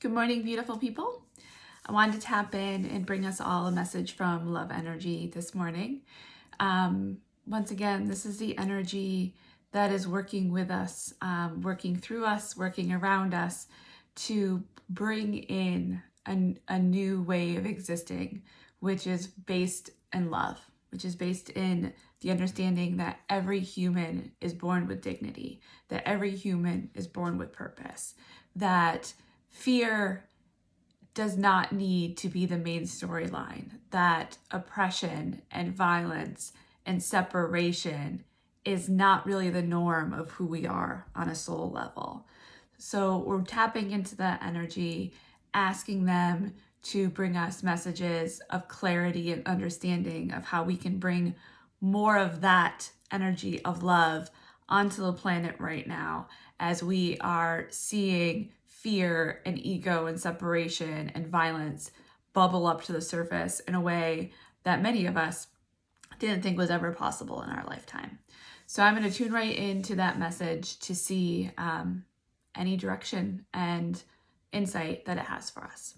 Good morning, beautiful people. I wanted to tap in and bring us all a message from love energy this morning. Once again, this is the energy that is working with us, working through us, working around us to bring in a new way of existing, which is based in love, which is based in the understanding that every human is born with dignity, that every human is born with purpose, that fear does not need to be the main storyline, that oppression and violence and separation is not really the norm of who we are on a soul level. So we're tapping into that energy, asking them to bring us messages of clarity and understanding of how we can bring more of that energy of love onto the planet right now as we are seeing fear and ego and separation and violence bubble up to the surface in a way that many of us didn't think was ever possible in our lifetime. So I'm going to tune right into that message to see any direction and insight that it has for us.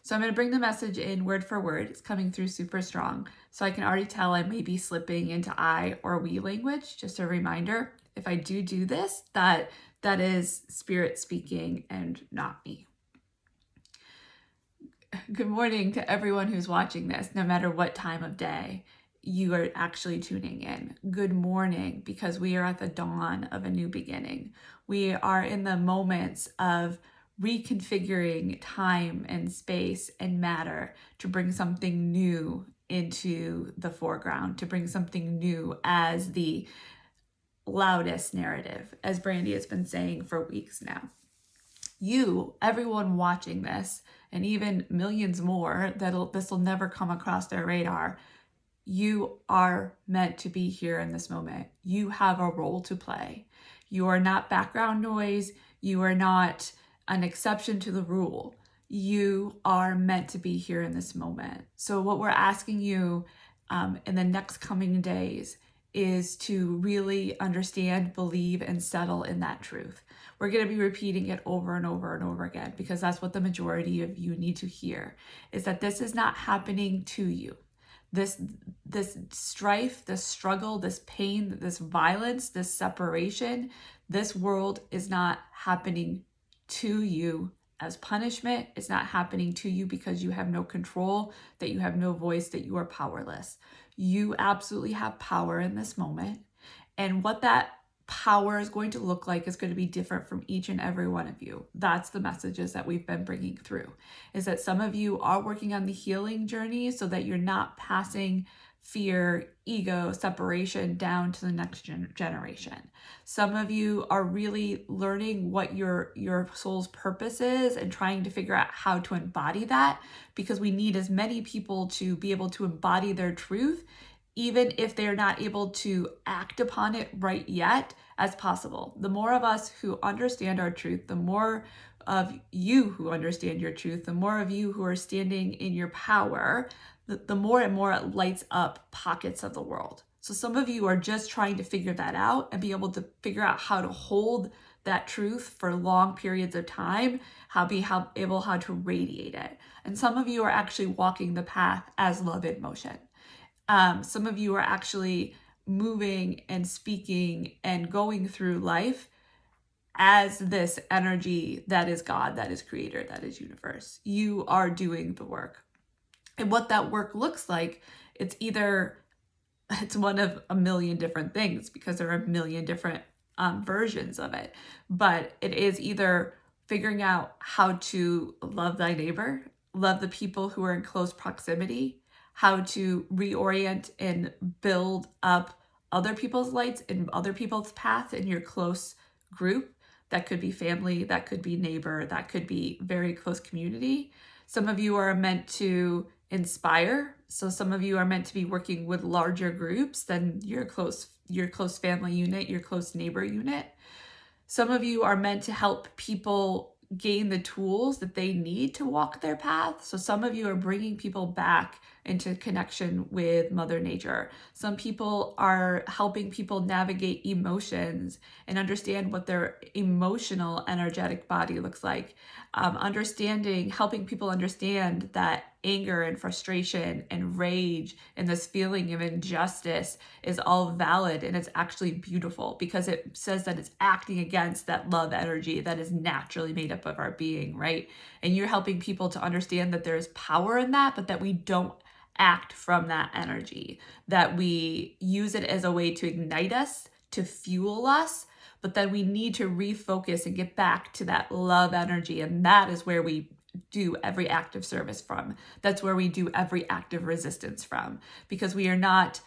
So I'm going to bring the message in word for word. It's coming through super strong. So I can already tell I may be slipping into I or we language. Just a reminder, if I do this, that is spirit speaking and not me. Good morning to everyone who's watching this, no matter what time of day you are actually tuning in. Good morning, because we are at the dawn of a new beginning. We are in the moments of reconfiguring time and space and matter to bring something new into the foreground, to bring something new as the loudest narrative, as Brandy has been saying for weeks now. You, everyone watching this, and even millions more this will never come across their radar, you are meant to be here in this moment. You have a role to play. You are not background noise. You are not an exception to the rule. You are meant to be here in this moment. So what we're asking you in the next coming days is to really understand, believe, and settle in that truth. We're going to be repeating it over and over and over again because that's what the majority of you need to hear, is that this is not happening to you. This strife, this struggle, this pain, this violence, this separation, this world is not happening to you as punishment. It's not happening to you because you have no control, that you have no voice, that you are powerless. You absolutely have power in this moment. And what that power is going to look like is going to be different from each and every one of you. That's the messages that we've been bringing through, is that some of you are working on the healing journey so that you're not passing fear, ego, separation down to the next generation. Some of you are really learning what your soul's purpose is and trying to figure out how to embody that, because we need as many people to be able to embody their truth, even if they're not able to act upon it right yet, as possible. The more of us who understand our truth, the more of you who understand your truth, the more of you who are standing in your power, the more and more it lights up pockets of the world. So some of you are just trying to figure that out and be able to figure out how to hold that truth for long periods of time, how to radiate it. And some of you are actually walking the path as love in motion. Some of you are actually moving and speaking and going through life as this energy that is God, that is creator, that is universe. You are doing the work. And what that work looks like, it's one of a million different things, because there are a million different versions of it. But it is either figuring out how to love thy neighbor, love the people who are in close proximity, how to reorient and build up other people's lights and other people's paths in your close group. That could be family, that could be neighbor, that could be very close community. Some of you are meant to inspire. So some of you are meant to be working with larger groups than your close family unit, your close neighbor unit. Some of you are meant to help people gain the tools that they need to walk their path. So some of you are bringing people back into connection with Mother Nature. Some people are helping people navigate emotions and understand what their emotional, energetic body looks like. Helping people understand that anger and frustration and rage and this feeling of injustice is all valid, and it's actually beautiful because it says that it's acting against that love energy that is naturally made up of our being, right? And you're helping people to understand that there's power in that, but that we don't act from that energy, that we use it as a way to ignite us, to fuel us, but then we need to refocus and get back to that love energy. And that is where we do every act of service from. That's where we do every act of resistance from, because we are not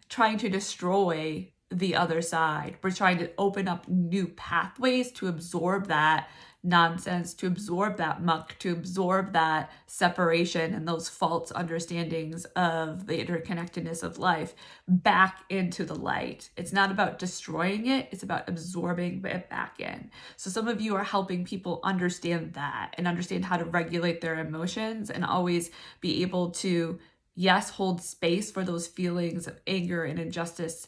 trying to destroy the other side. We're trying to open up new pathways to absorb that nonsense, to absorb that muck, to absorb that separation and those false understandings of the interconnectedness of life back into the light. It's not about destroying it, it's about absorbing it back in. So some of you are helping people understand that and understand how to regulate their emotions and always be able to, yes, hold space for those feelings of anger and injustice,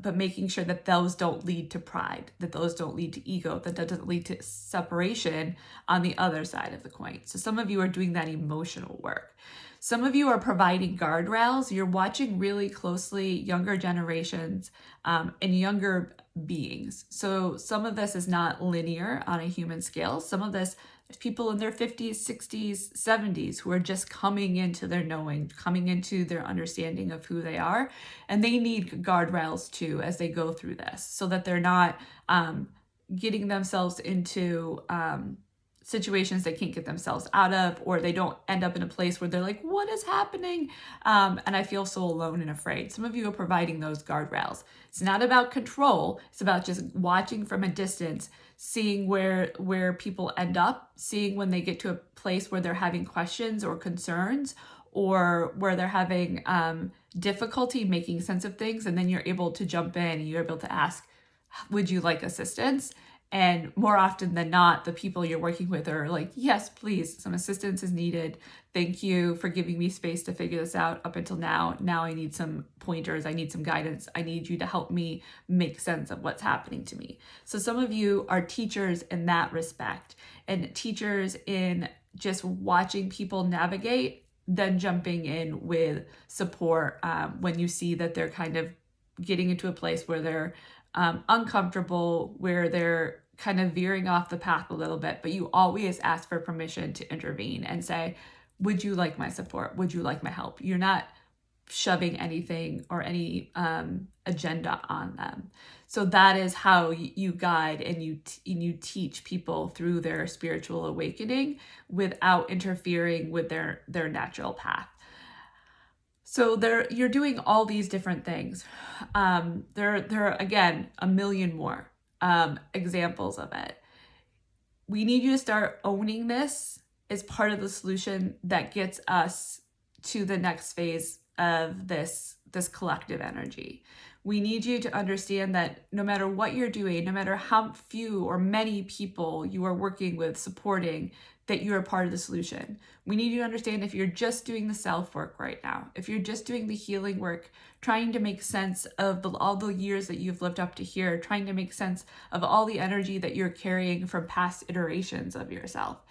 but making sure that those don't lead to pride, that those don't lead to ego, that doesn't lead to separation on the other side of the coin. So some of you are doing that emotional work. Some of you are providing guardrails. You're watching really closely younger generations and younger beings. So some of this is not linear on a human scale. Some of this is people in their 50s, 60s, 70s who are just coming into their knowing, coming into their understanding of who they are. And they need guardrails too as they go through this, so that they're not getting themselves into situations they can't get themselves out of, or they don't end up in a place where they're like, what is happening? And I feel so alone and afraid. Some of you are providing those guardrails. It's not about control. It's about just watching from a distance, seeing where people end up, seeing when they get to a place where they're having questions or concerns, or where they're having difficulty making sense of things. And then you're able to jump in and you're able to ask, would you like assistance? And more often than not, the people you're working with are like, yes, please, some assistance is needed. Thank you for giving me space to figure this out up until now. Now I need some pointers. I need some guidance. I need you to help me make sense of what's happening to me. So some of you are teachers in that respect, and teachers in just watching people navigate, then jumping in with support when you see that they're kind of getting into a place where they're uncomfortable, where they're kind of veering off the path a little bit, but you always ask for permission to intervene and say, would you like my support? Would you like my help? You're not shoving anything or any agenda on them. So that is how you guide and you teach people through their spiritual awakening without interfering with their natural path. So you're doing all these different things. There are, again, a million more examples of it. We need you to start owning this as part of the solution that gets us to the next phase of this collective energy. We need you to understand that no matter what you're doing, no matter how few or many people you are working with, supporting, that you're a part of the solution. We need you to understand, if you're just doing the self work right now, if you're just doing the healing work, trying to make sense of all the years that you've lived up to here, trying to make sense of all the energy that you're carrying from past iterations of yourself,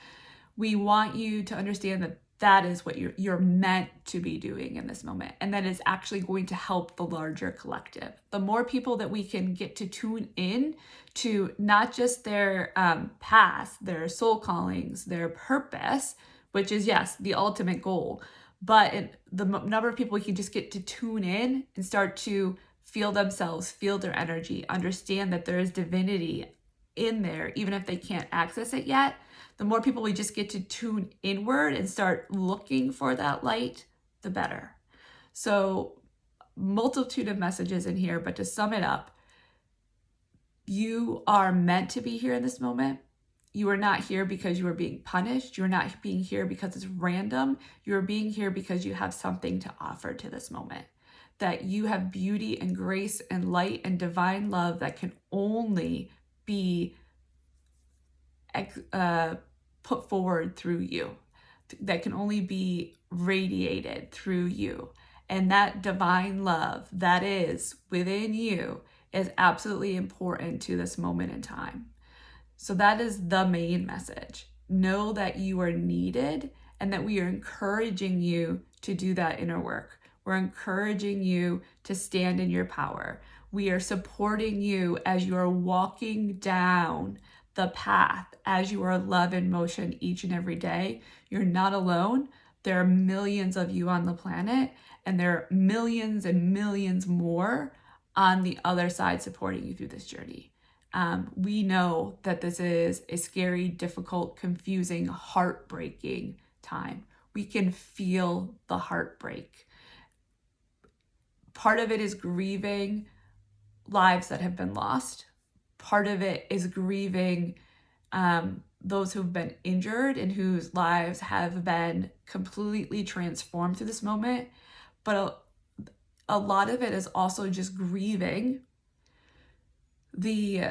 we want you to understand that that is what you're meant to be doing in this moment, and that is actually going to help the larger collective. The more people that we can get to tune in to not just their past, their soul callings, their purpose, which is, yes, the ultimate goal, but the number of people we can just get to tune in and start to feel themselves, feel their energy, understand that there is divinity in there, even if they can't access it yet. The more people we just get to tune inward and start looking for that light, the better. So, multitude of messages in here, but to sum it up, you are meant to be here in this moment. You are not here because you are being punished. You're not being here because it's random. You're being here because you have something to offer to this moment. That you have beauty and grace and light and divine love that can only be put forward through you. that can only be radiated through you. And that divine love that is within you is absolutely important to this moment in time. So that is the main message. Know that you are needed and that we are encouraging you to do that inner work. We're encouraging you to stand in your power. We are supporting you as you are walking down the path, as you are love in motion each and every day. You're not alone. There are millions of you on the planet, and there are millions and millions more on the other side supporting you through this journey. We know that this is a scary, difficult, confusing, heartbreaking time. We can feel the heartbreak. Part of it is grieving lives that have been lost. Part of it is grieving those who've been injured and whose lives have been completely transformed through this moment. But a lot of it is also just grieving the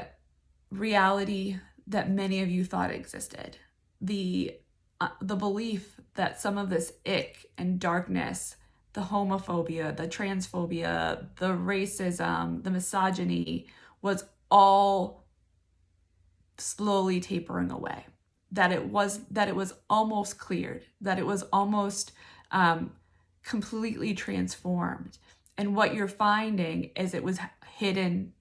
reality that many of you thought existed. The belief that some of this ick and darkness, the homophobia, the transphobia, the racism, the misogyny was all slowly tapering away. That it was almost cleared, that it was almost completely transformed. And what you're finding is it was hidden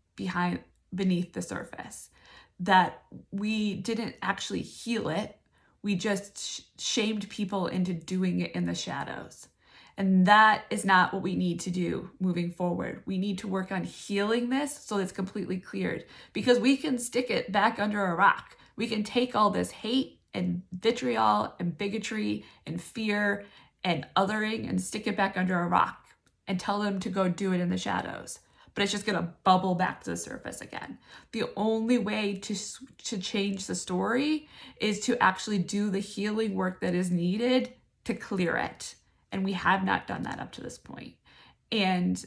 beneath the surface, that we didn't actually heal it. We just shamed people into doing it in the shadows. And that is not what we need to do moving forward. We need to work on healing this so it's completely cleared, because we can stick it back under a rock. We can take all this hate and vitriol and bigotry and fear and othering and stick it back under a rock and tell them to go do it in the shadows. But it's just going to bubble back to the surface again. The only way to change the story is to actually do the healing work that is needed to clear it. And we have not done that up to this point. And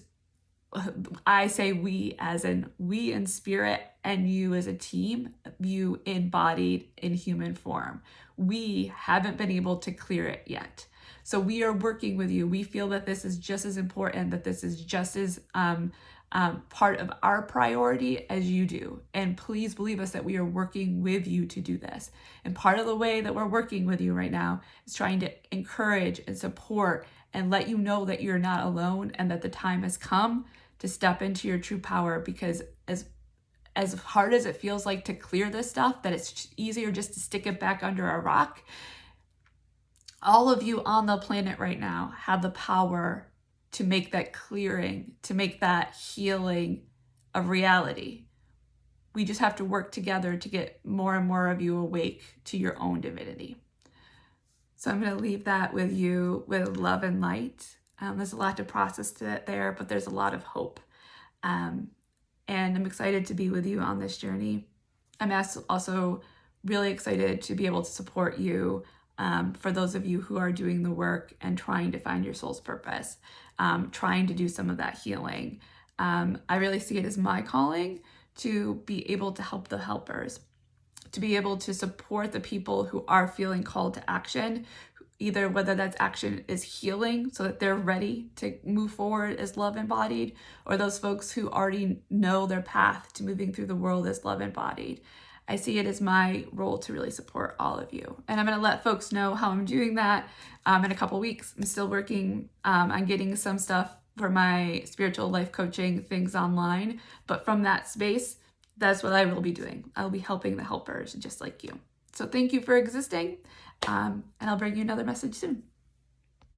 I say we as in we in spirit and you as a team, you embodied in human form. We haven't been able to clear it yet. So we are working with you. We feel that this is just as important, that this is just as part of our priority as you do. And please believe us that we are working with you to do this. And part of the way that we're working with you right now is trying to encourage and support and let you know that you're not alone and that the time has come to step into your true power, because as hard as it feels like to clear this stuff, that it's easier just to stick it back under a rock. All of you on the planet right now have the power to make that clearing, to make that healing a reality. We just have to work together to get more and more of you awake to your own divinity. So I'm going to leave that with you with love and light. There's a lot to process there, but there's a lot of hope. And I'm excited to be with you on this journey. I'm also really excited to be able to support you for those of you who are doing the work and trying to find your soul's purpose, trying to do some of that healing. I really see it as my calling to be able to help the helpers, to be able to support the people who are feeling called to action, either whether that's action is healing so that they're ready to move forward as love embodied, or those folks who already know their path to moving through the world as love embodied. I see it as my role to really support all of you. And I'm going to let folks know how I'm doing that in a couple weeks. I'm still working on getting some stuff for my spiritual life coaching things online. But from that space, that's what I will be doing. I'll be helping the helpers just like you. So thank you for existing. And I'll bring you another message soon.